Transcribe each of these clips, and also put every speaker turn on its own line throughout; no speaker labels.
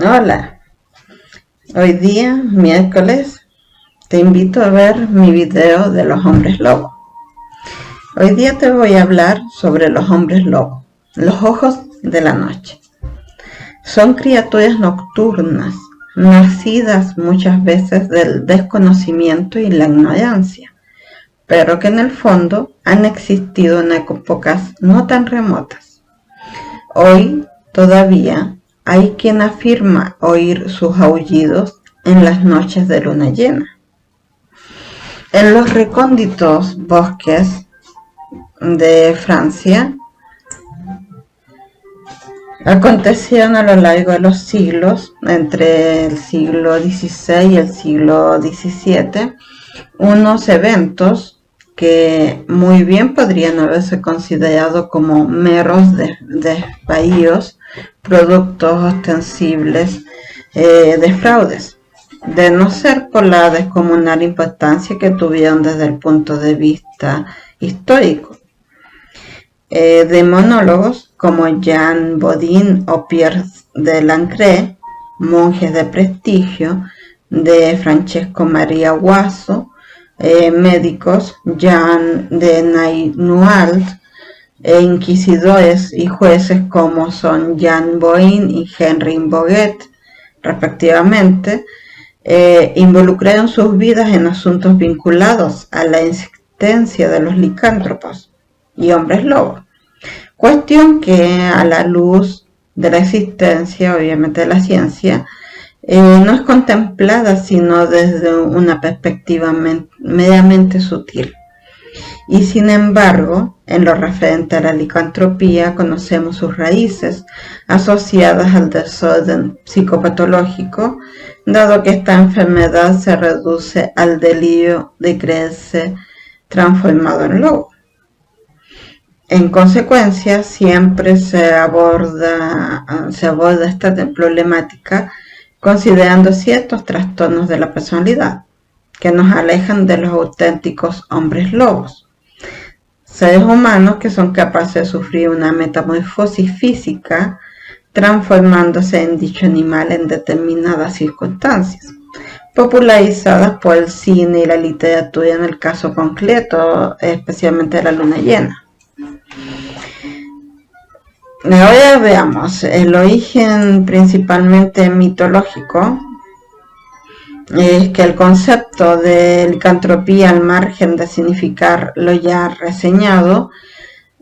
Hola, hoy día, miércoles, te invito a ver mi video de los hombres lobo. Hoy día te voy a hablar sobre los hombres lobo, los ojos de la noche. Son criaturas nocturnas, nacidas muchas veces del desconocimiento y la ignorancia, pero que en el fondo han existido en épocas no tan remotas. Hoy todavía hay quien afirma oír sus aullidos en las noches de luna llena. En los recónditos bosques de Francia acontecieron a lo largo de los siglos, entre el siglo XVI y el siglo XVII, unos eventos que muy bien podrían haberse considerado como meros desvaríos, productos ostensibles de fraudes, de no ser por la descomunal importancia que tuvieron desde el punto de vista histórico. Demonólogos como Jean Bodin o Pierre de Lancret, monjes de prestigio, de Francesco Maria Guaso, médicos Jean de Nainoualt, e inquisidores y jueces como son Jean Boin y Henri Boguet, respectivamente, involucraron sus vidas en asuntos vinculados a la existencia de los licántropos y hombres lobos, cuestión que a la luz de la existencia, obviamente, de la ciencia, no es contemplada sino desde una perspectiva meramente sutil. Y sin embargo, en lo referente a la licantropía, conocemos sus raíces asociadas al desorden psicopatológico, dado que esta enfermedad se reduce al delirio de creerse transformado en lobo. En consecuencia, siempre se aborda esta problemática considerando ciertos trastornos de la personalidad que nos alejan de los auténticos hombres lobos, seres humanos que son capaces de sufrir una metamorfosis física transformándose en dicho animal en determinadas circunstancias, popularizadas por el cine y la literatura en el caso concreto, especialmente de la luna llena. Ahora veamos el origen principalmente mitológico. Es que el concepto de licantropía, al margen de significar lo ya reseñado,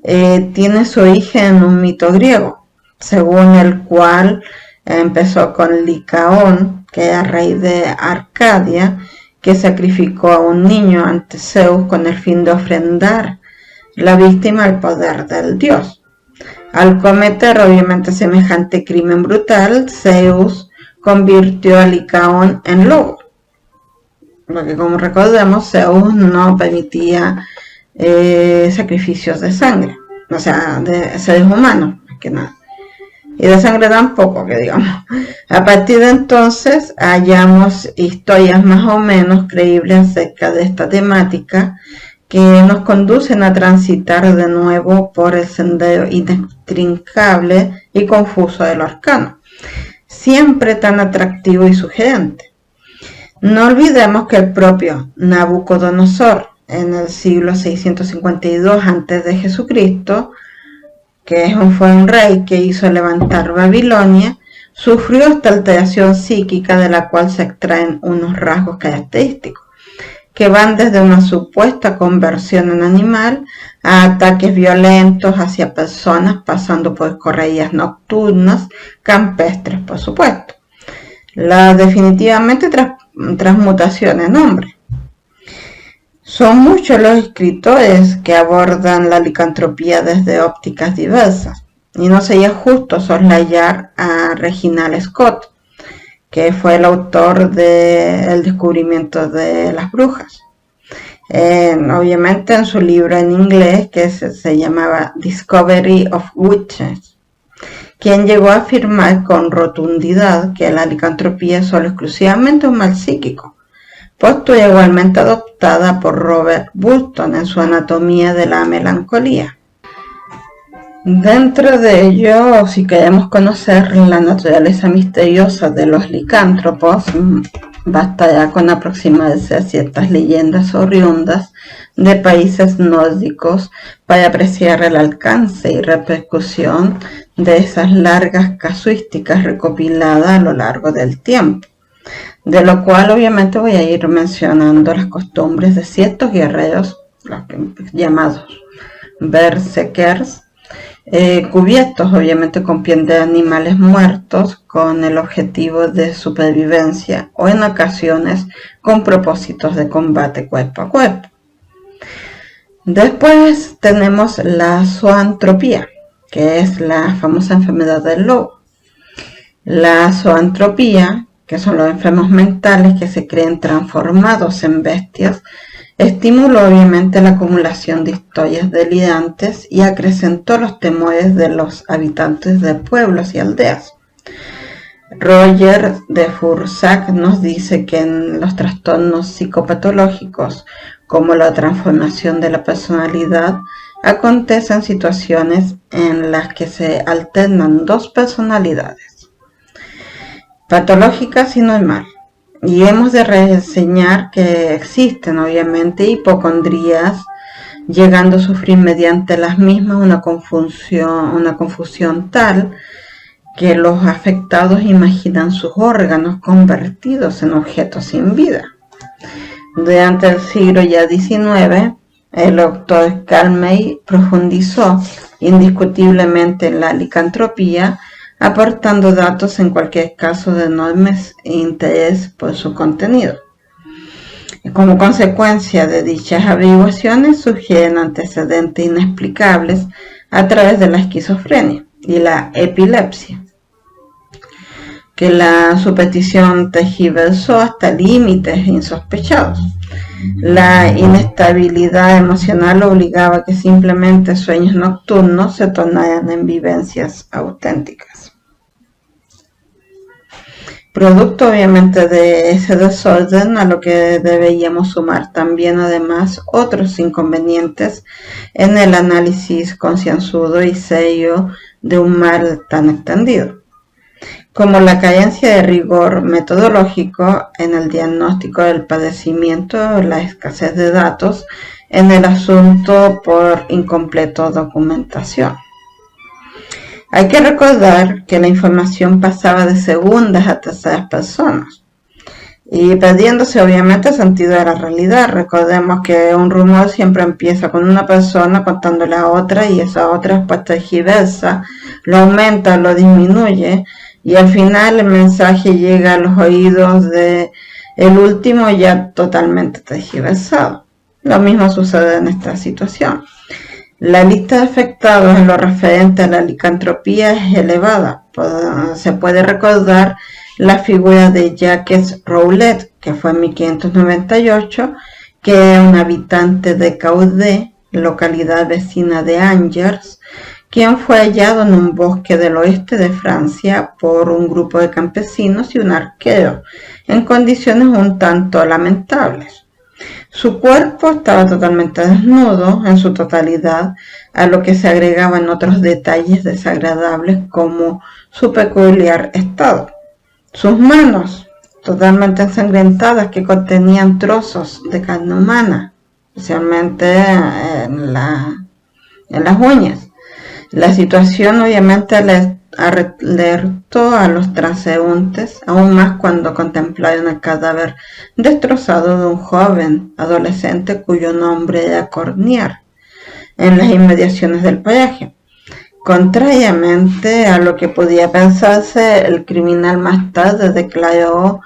tiene su origen en un mito griego, según el cual empezó con Licaón, que era rey de Arcadia, que sacrificó a un niño ante Zeus con el fin de ofrendar la víctima al poder del dios. Al cometer obviamente semejante crimen brutal, Zeus convirtió a Licaón en lobo, porque como recordemos, Zeus no permitía sacrificios de sangre, o sea, de seres humanos, más que nada, y de sangre tampoco, que digamos. A partir de entonces hallamos historias más o menos creíbles acerca de esta temática, que nos conducen a transitar de nuevo por el sendero inextricable y confuso del arcano, siempre tan atractivo y sugerente. No olvidemos que el propio Nabucodonosor, en el siglo 652 a.C., que fue un rey que hizo levantar Babilonia, sufrió esta alteración psíquica de la cual se extraen unos rasgos característicos, que van desde una supuesta conversión en animal a ataques violentos hacia personas, pasando por correrías nocturnas, campestres, por supuesto. La definitivamente transmutación en hombre. Son muchos los escritores que abordan la licantropía desde ópticas diversas, y no sería justo soslayar a Reginald Scott, que fue el autor del descubrimiento de las brujas. Obviamente en su libro en inglés, que se llamaba Discovery of Witches, quien llegó a afirmar con rotundidad que la licantropía es solo exclusivamente un mal psíquico, postura igualmente adoptada por Robert Burton en su Anatomía de la Melancolía. Dentro de ello, si queremos conocer la naturaleza misteriosa de los licántropos, basta ya con aproximarse a ciertas leyendas oriundas de países nórdicos para apreciar el alcance y repercusión de esas largas casuísticas recopiladas a lo largo del tiempo, de lo cual obviamente voy a ir mencionando las costumbres de ciertos guerreros, los llamados berserkers, cubiertos obviamente con piel de animales muertos con el objetivo de supervivencia o en ocasiones con propósitos de combate cuerpo a cuerpo. Después tenemos la zoantropía, que es la famosa enfermedad del lobo. La zoantropía, que son los enfermos mentales que se creen transformados en bestias, estimuló obviamente la acumulación de historias delirantes y acrecentó los temores de los habitantes de pueblos y aldeas. Roger de Fursac nos dice que en los trastornos psicopatológicos, como la transformación de la personalidad, acontecen situaciones en las que se alternan dos personalidades, patológicas y normales. Y hemos de reseñar que existen obviamente hipocondrías, llegando a sufrir mediante las mismas una confusión tal que los afectados imaginan sus órganos convertidos en objetos sin vida. Durante el siglo ya XIX, el doctor Calmey profundizó indiscutiblemente en la licantropía, aportando datos en cualquier caso de enorme interés por su contenido. Como consecuencia de dichas averiguaciones surgieron antecedentes inexplicables a través de la esquizofrenia y la epilepsia, que la superstición tergiversó hasta límites insospechados. La inestabilidad emocional obligaba a que simplemente sueños nocturnos se tornaran en vivencias auténticas. Producto obviamente de ese desorden, a lo que deberíamos sumar también además otros inconvenientes en el análisis concienzudo y serio de un mal tan extendido, como la carencia de rigor metodológico en el diagnóstico del padecimiento, la escasez de datos en el asunto por incompleta documentación. Hay que recordar que la información pasaba de segundas a terceras personas y perdiéndose obviamente el sentido de la realidad. Recordemos que un rumor siempre empieza con una persona contándole a otra y esa otra después tergiversa, lo aumenta, lo disminuye y al final el mensaje llega a los oídos de el último ya totalmente tergiversado. Lo mismo sucede en esta situación. La lista de afectados en lo referente a la licantropía es elevada. Se puede recordar la figura de Jacques Roulet, que fue en 1598, que era un habitante de Caudé, localidad vecina de Angers, quien fue hallado en un bosque del oeste de Francia por un grupo de campesinos y un arquero, en condiciones un tanto lamentables. Su cuerpo estaba totalmente desnudo en su totalidad, a lo que se agregaban otros detalles desagradables como su peculiar estado. Sus manos, totalmente ensangrentadas, que contenían trozos de carne humana, especialmente en las uñas. La situación obviamente alertó a los transeúntes, aún más cuando contemplaron el cadáver destrozado de un joven adolescente cuyo nombre era Cornier, en las inmediaciones del paraje. Contrariamente a lo que podía pensarse, el criminal más tarde declaró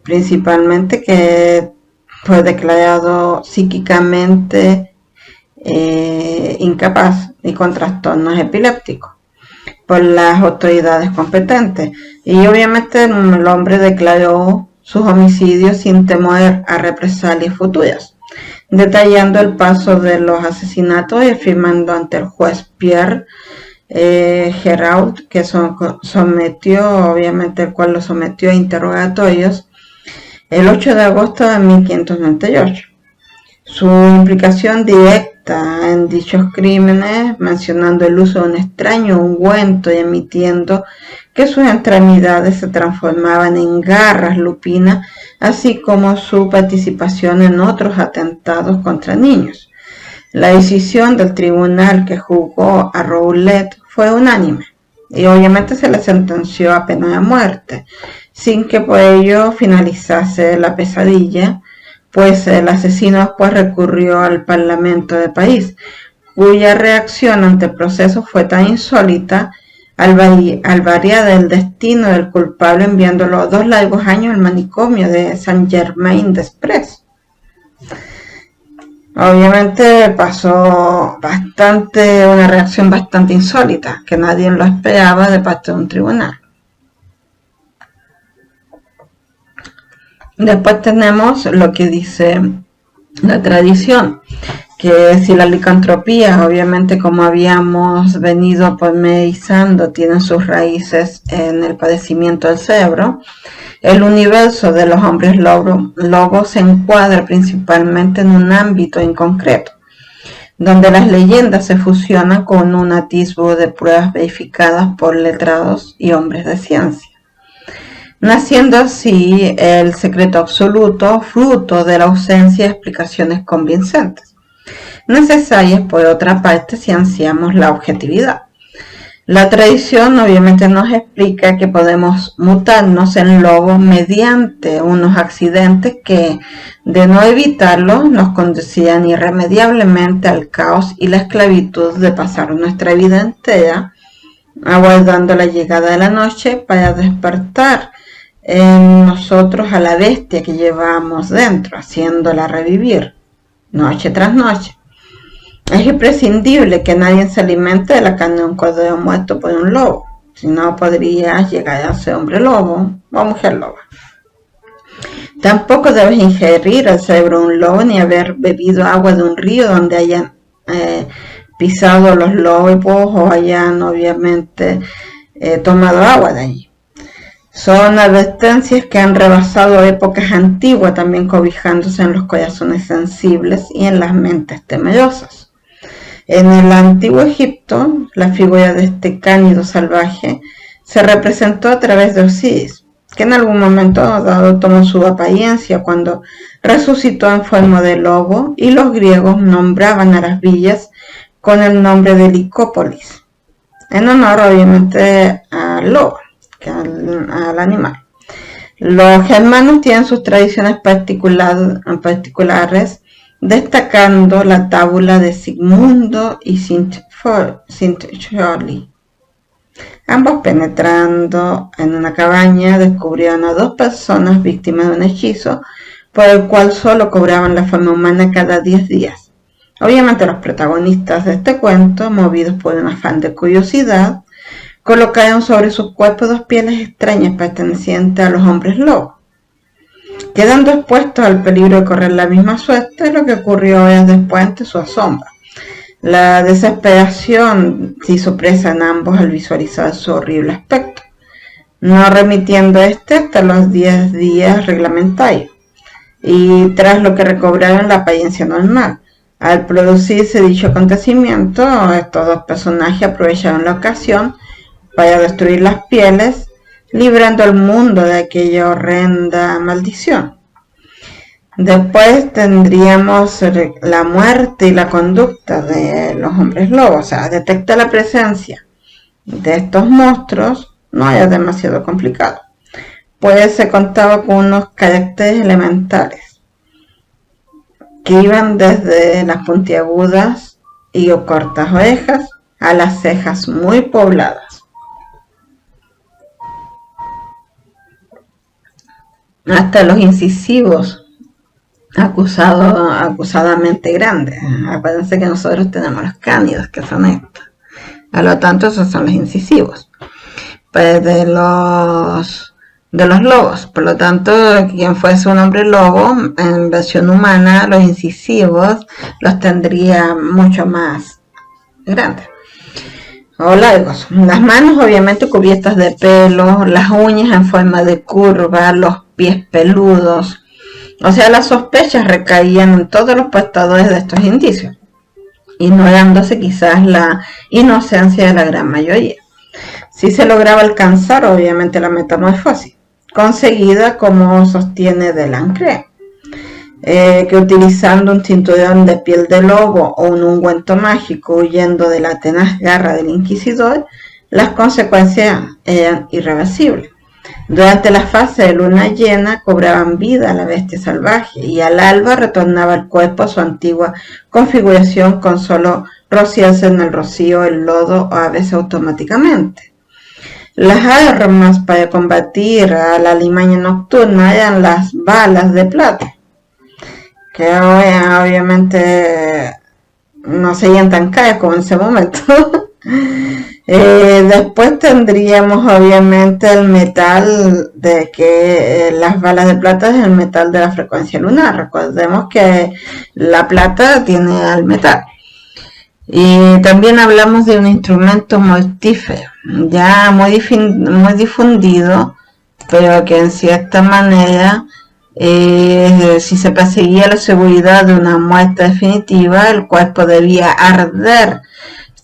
principalmente que fue declarado psíquicamente incapaz y con trastornos epilépticos por las autoridades competentes, y obviamente el hombre declaró sus homicidios sin temor a represalias futuras, detallando el paso de los asesinatos y afirmando ante el juez Pierre Giraud, que el cual lo sometió a interrogatorios el 8 de agosto de 1598. Su implicación directa especialista en dichos crímenes, mencionando el uso de un extraño ungüento y admitiendo que sus extremidades se transformaban en garras lupinas, así como su participación en otros atentados contra niños. La decisión del tribunal que juzgó a Rowlett fue unánime y obviamente se le sentenció a pena de muerte, sin que por ello finalizase la pesadilla, pues el asesino después recurrió al Parlamento del país, cuya reacción ante el proceso fue tan insólita al variar el destino del culpable, enviándolo 2 largos años al manicomio de Saint-Germain-des-Prés. Obviamente pasó una reacción bastante insólita, que nadie lo esperaba de parte de un tribunal. Después tenemos lo que dice la tradición, que si la licantropía, obviamente como habíamos venido pormenorizando, tiene sus raíces en el padecimiento del cerebro, el universo de los hombres lobos se encuadra principalmente en un ámbito en concreto, donde las leyendas se fusionan con un atisbo de pruebas verificadas por letrados y hombres de ciencia, naciendo así el secreto absoluto, fruto de la ausencia de explicaciones convincentes, necesarias por otra parte si ansiamos la objetividad. La tradición obviamente nos explica que podemos mutarnos en lobos mediante unos accidentes que, de no evitarlo, nos conducían irremediablemente al caos y la esclavitud de pasar nuestra vida entera aguardando la llegada de la noche para despertar en nosotros a la bestia que llevamos dentro, haciéndola revivir noche tras noche. Es imprescindible que nadie se alimente de la carne de un cordero muerto por un lobo, si no podrías llegar a ser hombre lobo o mujer loba. Tampoco debes ingerir el cerebro de un lobo ni haber bebido agua de un río donde hayan pisado los lobos o hayan obviamente tomado agua de allí. Son advertencias que han rebasado épocas antiguas, también cobijándose en los corazones sensibles y en las mentes temerosas. En el antiguo Egipto, la figura de este cánido salvaje se representó a través de Osiris, que en algún momento dado tomó su apariencia cuando resucitó en forma de lobo, y los griegos nombraban a las villas con el nombre de Licópolis, en honor obviamente al lobo, al animal. Los germanos tienen sus tradiciones particulares, destacando la tábula de Sigmundo y Sint-Joli. Ambos, penetrando en una cabaña, descubrieron a 2 personas víctimas de un hechizo por el cual solo cobraban la forma humana cada 10 días. Obviamente los protagonistas de este cuento, movidos por un afán de curiosidad, colocaron sobre sus cuerpos 2 pieles extrañas pertenecientes a los hombres lobos, quedando expuestos al peligro de correr la misma suerte, lo que ocurrió horas después ante su asombro. La desesperación se hizo presa en ambos al visualizar su horrible aspecto, no remitiendo hasta los 10 días reglamentarios, y tras lo que recobraron la apariencia normal. Al producirse dicho acontecimiento, estos 2 personajes aprovecharon la ocasión para destruir las pieles, librando al mundo de aquella horrenda maldición. Después tendríamos la muerte y la conducta de los hombres lobos, o sea, detectar la presencia de estos monstruos no era demasiado complicado, pues se contaba con unos caracteres elementales que iban desde las puntiagudas y o cortas orejas a las cejas muy pobladas, hasta los incisivos acusadamente grandes. Acuérdense que nosotros tenemos los cánidos, que son estos. Por lo tanto, esos son los incisivos pues de los lobos. Por lo tanto, quien fuese un hombre lobo, en versión humana, los incisivos los tendría mucho más grandes o largos. Las manos obviamente cubiertas de pelo, las uñas en forma de curva, los pies peludos. O sea, las sospechas recaían en todos los portadores de estos indicios. ignorándose quizás la inocencia de la gran mayoría. Si se lograba alcanzar, obviamente, la metamorfosis, conseguida, como sostiene Delancre, que utilizando un cinturón de piel de lobo o un ungüento mágico huyendo de la tenaz garra del inquisidor, las consecuencias eran irreversibles. Durante la fase de luna llena cobraban vida a la bestia salvaje y al alba retornaba el cuerpo a su antigua configuración con solo rociarse en el rocío, el lodo o a veces automáticamente. Las armas para combatir a la alimaña nocturna eran las balas de plata, que obviamente no serían tan caras como en ese momento. Después tendríamos obviamente el metal, de que las balas de plata es el metal de la frecuencia lunar. Recordemos que la plata tiene al metal. Y también hablamos de un instrumento mortífero, ya muy difundido, pero que en cierta manera, si se perseguía la seguridad de una muerte definitiva, el cuerpo debía arder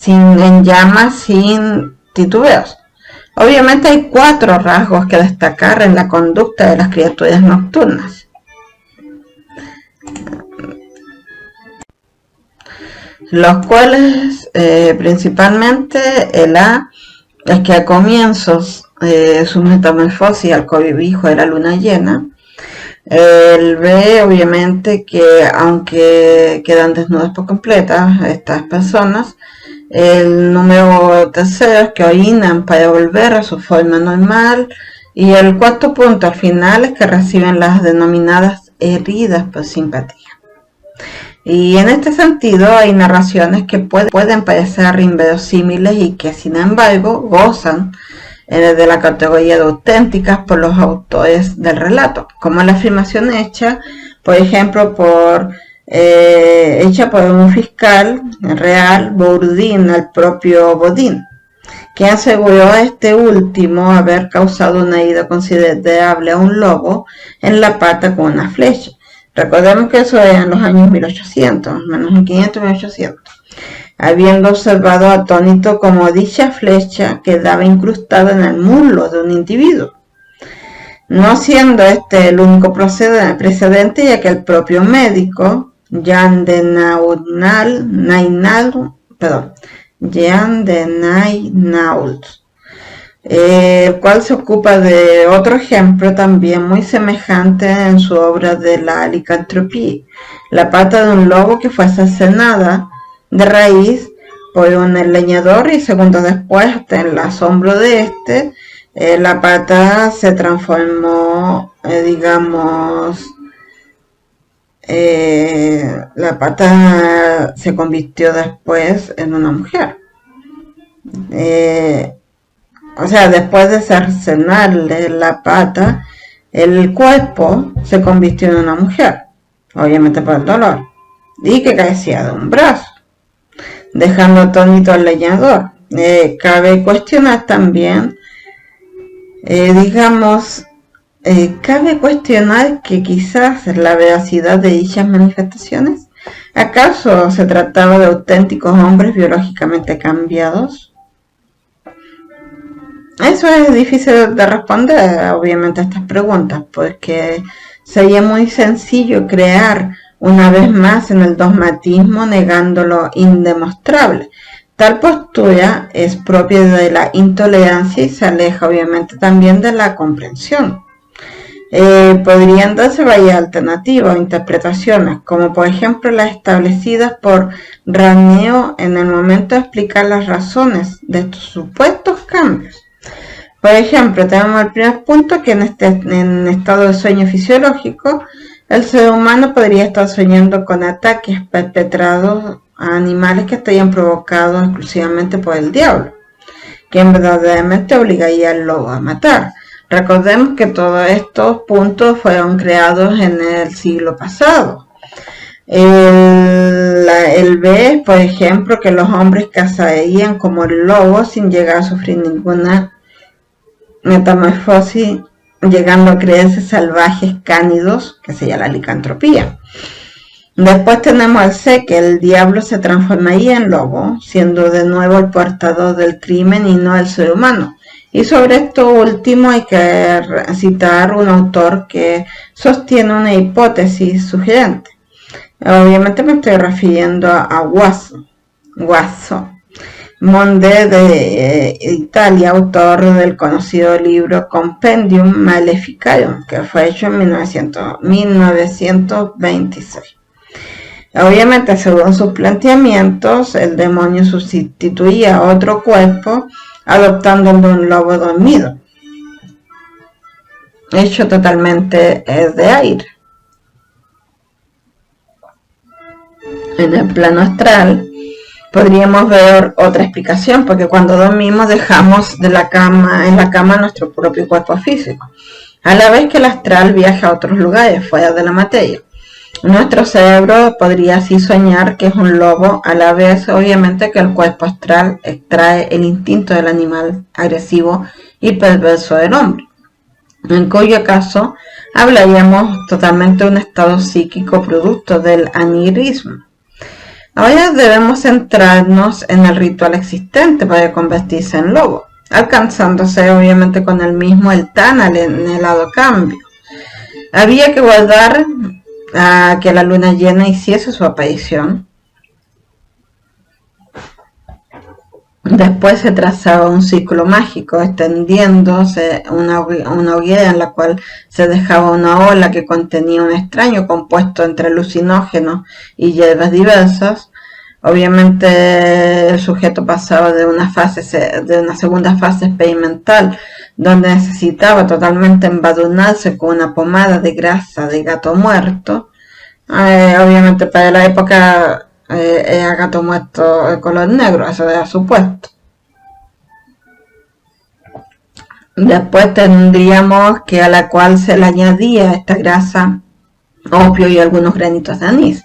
en llamas, sin titubeos. Obviamente hay 4 rasgos que destacar en la conducta de las criaturas nocturnas. Los cuales principalmente el A es que a comienzos su metamorfosis al cobijo de la luna llena. El B, obviamente, que aunque quedan desnudas por completas estas personas, el número 3 es que orinan para volver a su forma normal, y el 4º punto al final es que reciben las denominadas heridas por simpatía. Y en este sentido hay narraciones que pueden parecer inverosímiles y que sin embargo gozan de la categoría de auténticas por los autores del relato, como la afirmación hecha, por ejemplo, hecha por un fiscal real, Bourdin, al propio Bodin, que aseguró a este último haber causado una herida considerable a un lobo en la pata con una flecha. Recordemos que eso era en los años 1800, menos 1500-1800, habiendo observado atónito como dicha flecha quedaba incrustada en el muslo de un individuo, no siendo este el único precedente, ya que el propio médico Jean de Nainault, el cual se ocupa de otro ejemplo también muy semejante en su obra de la licantropía, la pata de un lobo que fue asesinada de raíz por un leñador, y segundos después, en el asombro de este, la pata se transformó, la pata se convirtió después en una mujer. O sea, después de cercenarle la pata, el cuerpo se convirtió en una mujer, obviamente por el dolor, y que carecía de un brazo, dejando atónito al leñador. Cabe cuestionar también, cabe cuestionar que quizás la veracidad de dichas manifestaciones. ¿Acaso se trataba de auténticos hombres biológicamente cambiados? Eso es difícil de responder, obviamente, a estas preguntas, porque sería muy sencillo crear una vez más en el dogmatismo, negando lo indemostrable. Tal postura es propia de la intolerancia y se aleja obviamente también de la comprensión. Podrían darse varias alternativas o interpretaciones, como por ejemplo las establecidas por Raneo en el momento de explicar las razones de estos supuestos cambios. Por ejemplo, tenemos el primer punto, que en estado de sueño fisiológico, el ser humano podría estar soñando con ataques perpetrados a animales que estarían provocados exclusivamente por el diablo, quien verdaderamente obligaría al lobo a matar. Recordemos que todos estos puntos fueron creados en el siglo pasado. El B, por ejemplo, que los hombres cazarían como el lobo sin llegar a sufrir ninguna metamorfosis, llegando a creerse salvajes cánidos, que sería la licantropía. Después tenemos el C, que el diablo se transformaría en lobo, siendo de nuevo el portador del crimen y no el ser humano. Y sobre esto último hay que citar un autor que sostiene una hipótesis sugerente. Obviamente me estoy refiriendo a Guaso Monde de Italia, autor del conocido libro Compendium Maleficarum, que fue hecho en 1926. Obviamente, según sus planteamientos, el demonio sustituía a otro cuerpo adoptando el de un lobo dormido, hecho totalmente de aire. En el plano astral podríamos ver otra explicación, porque cuando dormimos dejamos en la cama nuestro propio cuerpo físico, a la vez que el astral viaja a otros lugares fuera de la materia. Nuestro cerebro podría así soñar que es un lobo, a la vez obviamente que el cuerpo astral extrae el instinto del animal agresivo y perverso del hombre, en cuyo caso hablaríamos totalmente de un estado psíquico producto del anirismo. Ahora debemos centrarnos en el ritual existente para convertirse en lobo, alcanzándose obviamente con el mismo el Tanal en helado cambio. Había que guardar a que la luna llena hiciese su aparición. Después se trazaba un círculo mágico, extendiéndose una hoguera en la cual se dejaba una ola que contenía un extraño compuesto entre alucinógenos y hierbas diversas. Obviamente el sujeto pasaba de una segunda fase experimental, donde necesitaba totalmente embadurnarse con una pomada de grasa de gato muerto. Obviamente para la época era gato muerto de color negro, eso era supuesto. Después tendríamos que a la cual se le añadía esta grasa, opio y algunos granitos de anís.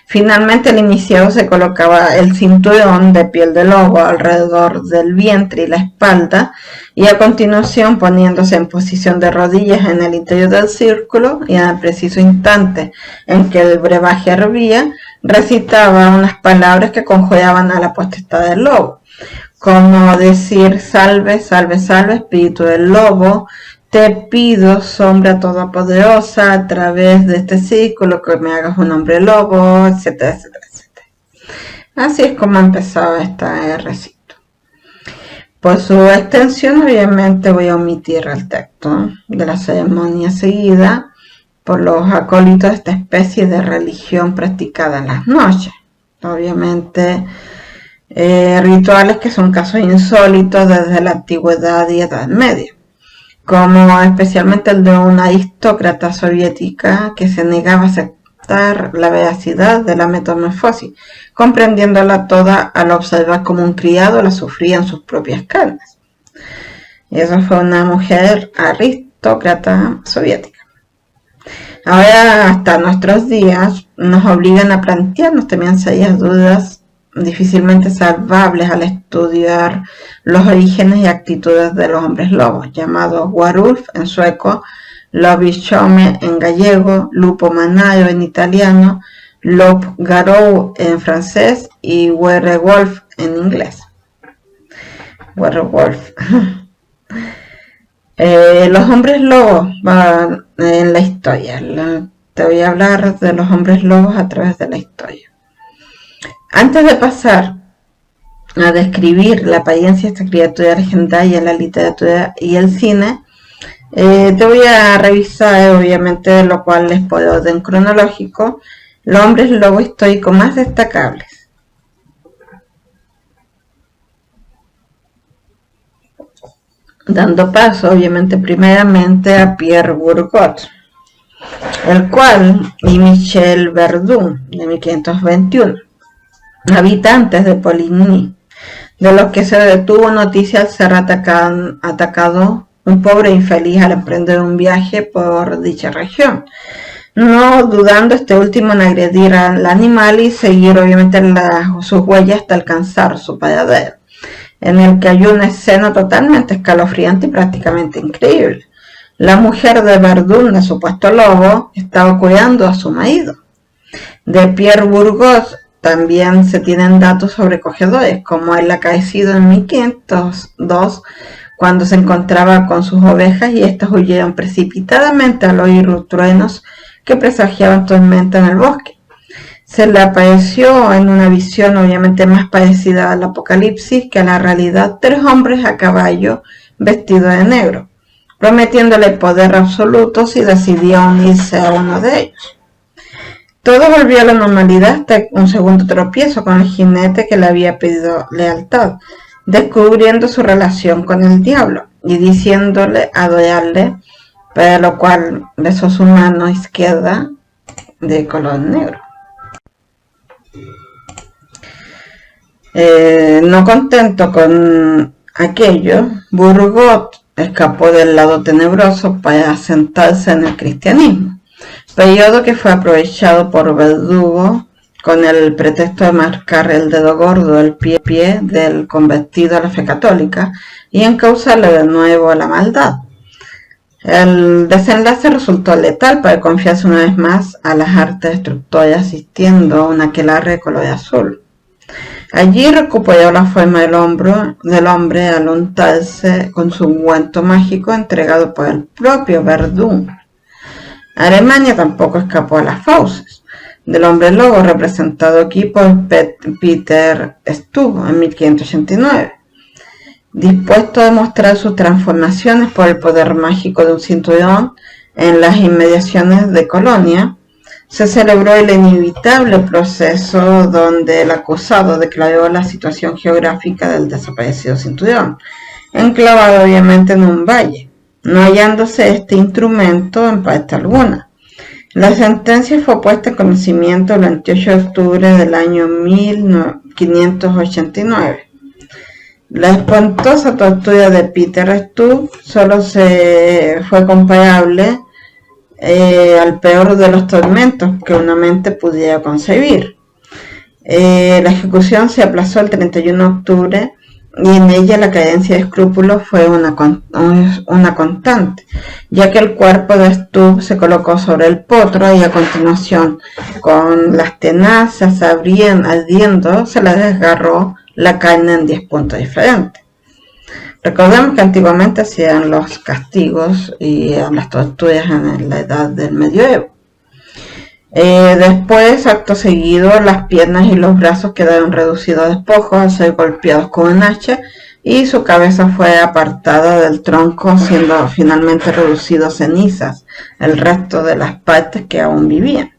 Finalmente el iniciado se colocaba el cinturón de piel de lobo alrededor del vientre y la espalda, y a continuación, poniéndose en posición de rodillas en el interior del círculo y en el preciso instante en que el brebaje hervía, recitaba unas palabras que conjuraban a la potestad del lobo, como decir: salve, salve, salve, espíritu del lobo, te pido, sombra todopoderosa, a través de este círculo que me hagas un hombre lobo, etcétera, etcétera, etcétera. Así es como empezaba este recito. Por su extensión, obviamente voy a omitir el texto de la ceremonia seguida por los acólitos de esta especie de religión practicada en las noches. Obviamente, rituales que son casos insólitos desde la antigüedad y Edad Media, como especialmente el de una aristócrata soviética que se negaba a aceptar la veracidad de la metamorfosis, comprendiéndola toda al observar como un criado la sufría en sus propias carnes. Y eso fue una mujer aristócrata soviética. Ahora, hasta nuestros días, nos obligan a plantearnos también serias dudas difícilmente salvables al estudiar los orígenes y actitudes de los hombres lobos, llamados Warulf en sueco, Lobichome en gallego, Lupo Manaio en italiano, Loup-garou en francés y Werewolf en inglés. Werewolf. Los hombres lobos van en la historia. Te voy a hablar de los hombres lobos a través de la historia. Antes de pasar a describir la apariencia de esta criatura legendaria en la literatura y el cine, te voy a revisar, obviamente, lo cual es por orden cronológico, los hombres lobo históricos más destacables. Dando paso, obviamente, primeramente a Pierre Bourgot, el cual, y Michel Verdun, de 1521. Habitantes de Poligny, de los que se tuvo noticia al ser atacado un pobre infeliz al emprender un viaje por dicha región, no dudando este último en agredir al animal y seguir obviamente sus huellas hasta alcanzar su paradero, en el que hay una escena totalmente escalofriante y prácticamente increíble. La mujer de Verdun, de supuesto lobo, estaba cuidando a su marido. De Pierre Bourgault también se tienen datos sobrecogedores, como el acaecido en 1502, cuando se encontraba con sus ovejas y éstas huyeron precipitadamente al oír los truenos que presagiaban tormenta en el bosque. Se le apareció en una visión obviamente más parecida al apocalipsis que a la realidad 3 hombres a caballo vestidos de negro, prometiéndole poder absoluto si decidía unirse a uno de ellos. Todo volvió a la normalidad hasta un segundo tropiezo con el jinete que le había pedido lealtad, descubriendo su relación con el diablo y diciéndole adorarle, para lo cual besó su mano izquierda de color negro. No contento con aquello, Bourgault escapó del lado tenebroso para asentarse en el cristianismo, periodo que fue aprovechado por Verdugo con el pretexto de marcar el dedo gordo del pie del convertido a la fe católica y encauzarle de nuevo a la maldad. El desenlace resultó letal para confiarse una vez más a las artes destructoras asistiendo a un aquelarre de color azul. Allí recuperó la forma del hombre al untarse con su ungüento mágico entregado por el propio Verdun. Alemania tampoco escapó a las fauces del hombre lobo representado aquí por Peter Stub en 1589. Dispuesto a demostrar sus transformaciones por el poder mágico de un cinturón en las inmediaciones de Colonia, se celebró el inevitable proceso donde el acusado declaró la situación geográfica del desaparecido cinturón, enclavado obviamente en un valle, no hallándose este instrumento en parte alguna. La sentencia fue puesta en conocimiento el 28 de octubre del año 1589. La espantosa tortura de Peter Stub solo se fue comparable al peor de los tormentos que una mente pudiera concebir. La ejecución se aplazó el 31 de octubre y en ella la carencia de escrúpulos fue una constante, ya que el cuerpo de Stub se colocó sobre el potro y a continuación, con las tenazas ardiendo, se le desgarró la carne en 10 puntos diferentes. Recordemos que antiguamente hacían los castigos y las torturas en la edad del medioevo. Después, acto seguido, las piernas y los brazos quedaron reducidos a despojos al ser golpeados con un hacha y su cabeza fue apartada del tronco, siendo finalmente reducido a cenizas el resto de las partes que aún vivían.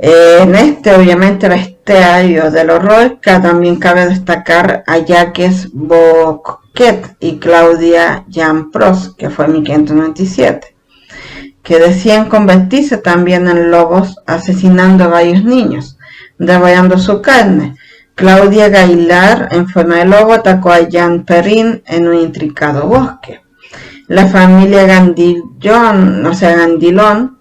En obviamente, bestiario del horror, que también cabe destacar a Jacques Bouquet y Claudia Jean-Prost, que fue en 1597, que decían convertirse también en lobos, asesinando a varios niños, devorando su carne. Claudia Gaillard, en forma de lobo, atacó a Jean Perrin en un intrincado bosque. La familia Gandilon,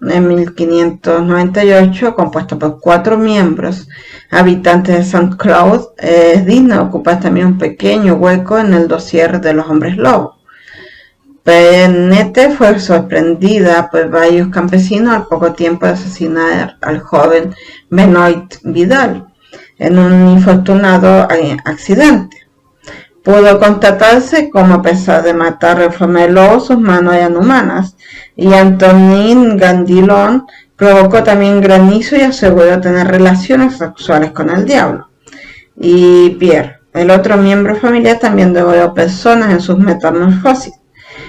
en 1598, compuesta por 4 miembros, habitantes de Saint-Cloud, es digna de ocupar también un pequeño hueco en el dossier de los hombres lobo. Pennette fue sorprendida por varios campesinos al poco tiempo de asesinar al joven Benoit Vidal en un infortunado accidente. Pudo constatarse como, a pesar de matar en forma de lobo, sus manos eran humanas, y Antonin Gandilon provocó también granizo y aseguró tener relaciones sexuales con el diablo. Y Pierre, el otro miembro familiar, también devoró personas en sus metamorfosis.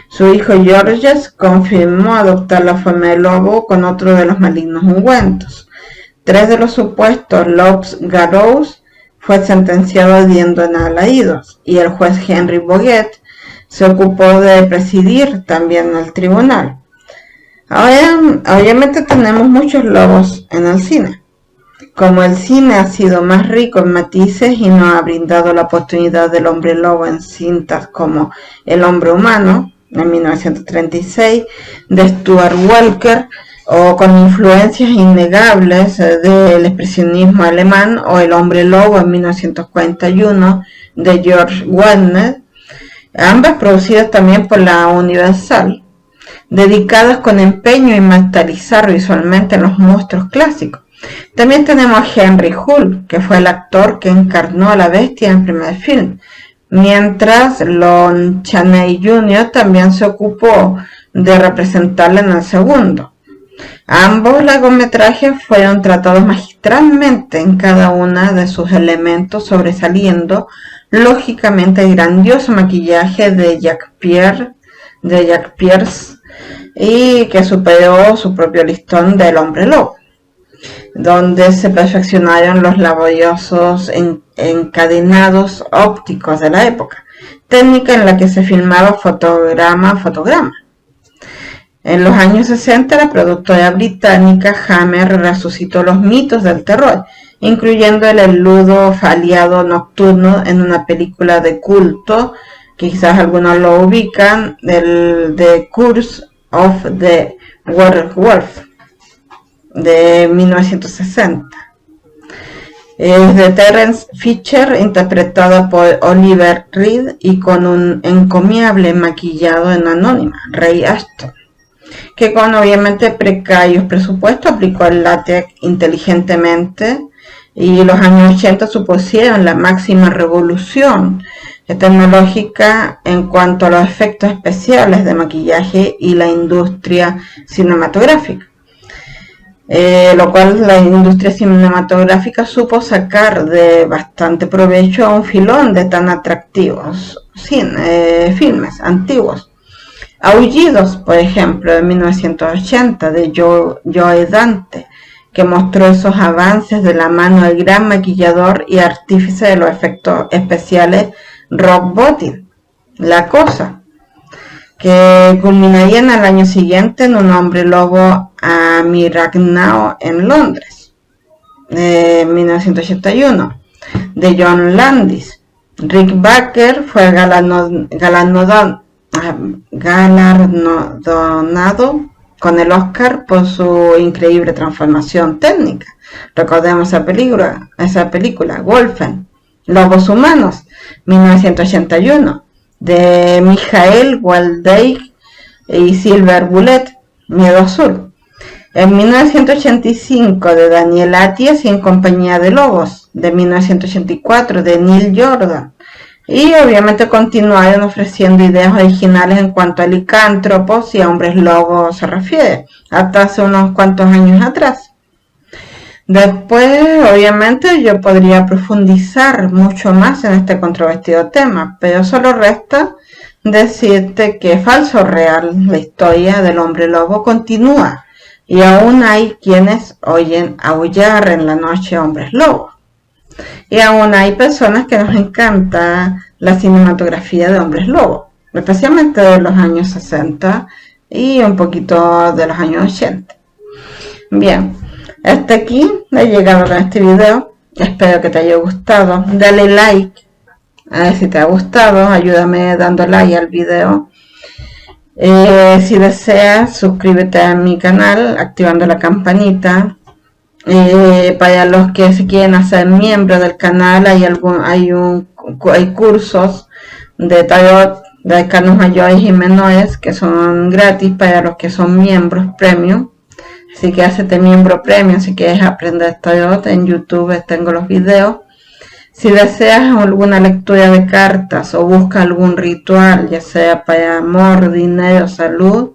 Su hijo Georges confirmó adoptar la forma de lobo con otro de los malignos ungüentos. 3 de los supuestos loups-garous fue sentenciado ardiendo en alaridos, y el juez Henry Boguet se ocupó de presidir también el tribunal. Ahora, obviamente tenemos muchos lobos en el cine. Como el cine ha sido más rico en matices y nos ha brindado la oportunidad del hombre lobo en cintas como El hombre humano, en 1936, de Stuart Walker, o con influencias innegables del expresionismo alemán, o El hombre lobo en 1941 de George Warner, ambas producidas también por la Universal, dedicadas con empeño a inmortalizar visualmente los monstruos clásicos, También tenemos a Henry Hull, que fue el actor que encarnó a la bestia en el primer film, mientras Lon Chaney Jr. también se ocupó de representarla en el segundo. Ambos largometrajes fueron tratados magistralmente en cada uno de sus elementos, sobresaliendo lógicamente el grandioso maquillaje de Jack Pierce y que superó su propio listón del Hombre Lobo, donde se perfeccionaron los laboriosos encadenados ópticos de la época, técnica en la que se filmaba fotograma a fotograma. En los años 60, la productora británica Hammer resucitó los mitos del terror, incluyendo el eludo aliado nocturno en una película de culto, que quizás algunos lo ubican, el The Curse of the Werewolf, de 1960. Es de Terence Fisher, interpretado por Oliver Reed y con un encomiable maquillado en anónima, Ray Ashton, que con obviamente precarios presupuestos aplicó el látex inteligentemente, y los años 80 supusieron la máxima revolución tecnológica en cuanto a los efectos especiales de maquillaje y la industria cinematográfica. Lo cual la industria cinematográfica supo sacar de bastante provecho a un filón de tan atractivos filmes antiguos. Aullidos, por ejemplo, de 1980, de Joe Dante, que mostró esos avances de la mano del gran maquillador y artífice de los efectos especiales Rob Bottin. La Cosa, que culminaría en el año siguiente en un Hombre Lobo a Miragnao en Londres, de 1981, de John Landis. Rick Baker fue galardonado con el Oscar por su increíble transformación técnica. Recordemos esa película, Wolfen, Lobos Humanos, 1981, de Michael Waldei y Silver Bullet, Miedo Azul. En 1985, de Daniel Attias y En compañía de lobos, de 1984, de Neil Jordan. Y obviamente continuaron ofreciendo ideas originales en cuanto a licántropos y a hombres lobos se refiere, hasta hace unos cuantos años atrás. Después, obviamente, yo podría profundizar mucho más en este controvertido tema, pero solo resta decirte que falso o real, la historia del hombre lobo continúa, y aún hay quienes oyen aullar en la noche hombres lobos. Y aún hay personas que nos encanta la cinematografía de hombres lobo, especialmente de los años 60 y un poquito de los años 80. Bien, hasta aquí he llegado con este video. Espero que te haya gustado. Dale like a ver si te ha gustado. Ayúdame dando like al video. Si deseas, suscríbete a mi canal activando la campanita. Para los que se quieren hacer miembros del canal, hay cursos de tarot de arcanos mayores y menores que son gratis para los que son miembros premium. Así que hazte miembro premium si quieres aprender tarot. En YouTube tengo los videos. Si deseas alguna lectura de cartas o busca algún ritual, ya sea para amor, dinero, salud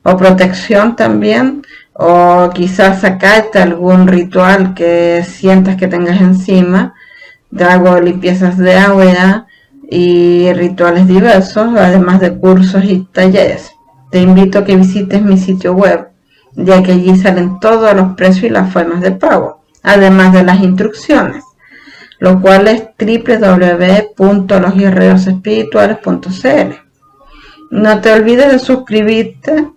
o protección también, o quizás sacarte algún ritual que sientas que tengas encima, te hago limpiezas de aura y rituales diversos, además de cursos y talleres. Te invito a que visites mi sitio web, ya que allí salen todos los precios y las formas de pago, además de las instrucciones, lo cual es www.losguerrerosespirituales.cl. No te olvides de suscribirte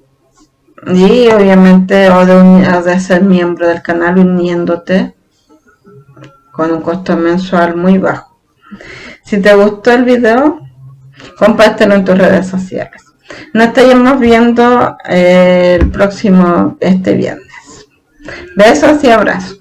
y obviamente o de ser miembro del canal uniéndote con un costo mensual muy bajo. Si te gustó el video, compártelo en tus redes sociales. Nos estaremos viendo el próximo viernes. Besos y abrazos.